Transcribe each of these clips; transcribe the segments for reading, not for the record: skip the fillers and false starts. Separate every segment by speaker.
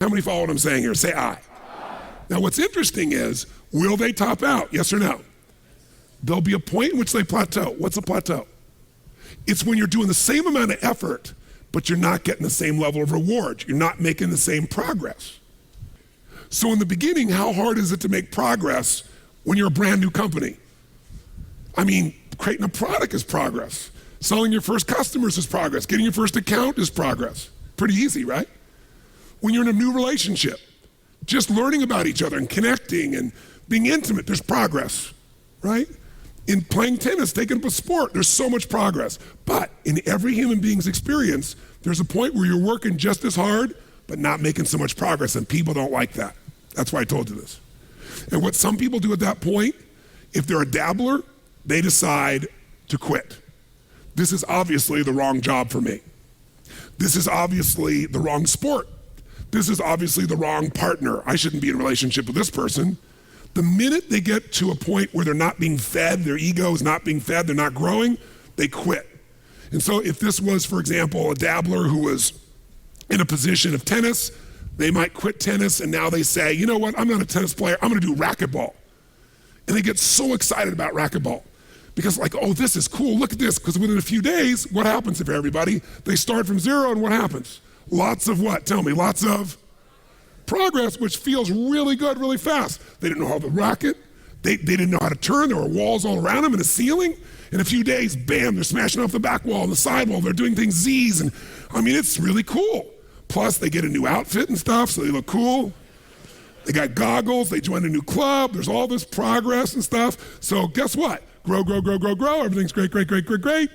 Speaker 1: How many follow what I'm saying here? Say aye. Now what's interesting is, will they top out? Yes or no? There'll be a point in which they plateau. What's a plateau? It's when you're doing the same amount of effort, but you're not getting the same level of reward. You're not making the same progress. So in the beginning, how hard is it to make progress when you're a brand new company? I mean, creating a product is progress. Selling your first customers is progress. Getting your first account is progress. Pretty easy, right? When you're in a new relationship, just learning about each other and connecting and being intimate, there's progress, right? In playing tennis, taking up a sport, there's so much progress. But in every human being's experience, there's a point where you're working just as hard, but not making so much progress, and people don't like that. That's why I told you this. And what some people do at that point, if they're a dabbler, they decide to quit. This is obviously the wrong job for me. This is obviously the wrong sport. This is obviously the wrong partner. I shouldn't be in a relationship with this person. The minute they get to a point where they're not being fed, their ego is not being fed, they're not growing, they quit. And so if this was, for example, a dabbler who was in a position of tennis, they might quit tennis and now they say, you know what, I'm not a tennis player, I'm gonna do racquetball. And they get so excited about racquetball because like, oh, this is cool, look at this, because within a few days, what happens for everybody? They start from zero and what happens? Lots of what? Tell me, lots of progress, which feels really good, really fast. They didn't know how to racket. They didn't know how to turn. There were walls all around them and a ceiling. In a few days, bam, they're smashing off the back wall and the side wall. They're doing things Z's. And I mean, it's really cool. Plus, they get a new outfit and stuff, so they look cool. They got goggles. They join a new club. There's all this progress and stuff. So guess what? Grow, grow, grow, grow, grow. Everything's great, great, great, great, great.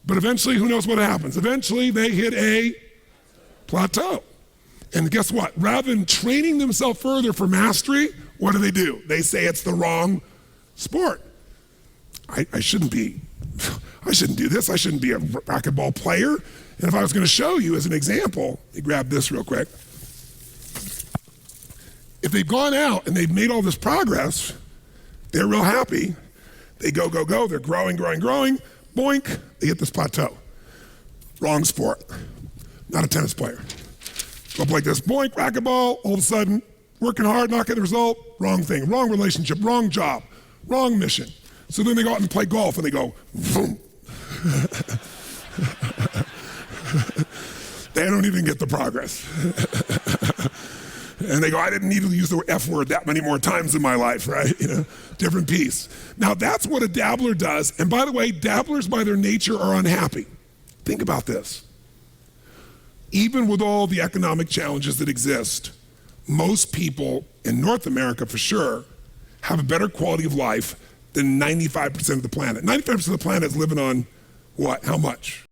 Speaker 1: But eventually, who knows what happens? Eventually, they hit a plateau. And guess what? Rather than training themselves further for mastery, what do? They say it's the wrong sport. I shouldn't do this. I shouldn't be a racquetball player. And if I was going to show you as an example, let me grab this real quick. If they've gone out and they've made all this progress, they're real happy. They go, go, go. They're growing, growing, growing. Boink, they hit this plateau. Wrong sport. Not a tennis player. Go up like this, boink, racquetball, all of a sudden, working hard, not getting the result, wrong thing, wrong relationship, wrong job, wrong mission. So then they go out and play golf and they go, boom. They don't even get the progress. And they go, I didn't need to use the F word that many more times in my life, right? You know, different piece. Now that's what a dabbler does. And by the way, dabblers by their nature are unhappy. Think about this. Even with all the economic challenges that exist, most people in North America for sure have a better quality of life than 95% of the planet. 95% of the planet is living on what? How much?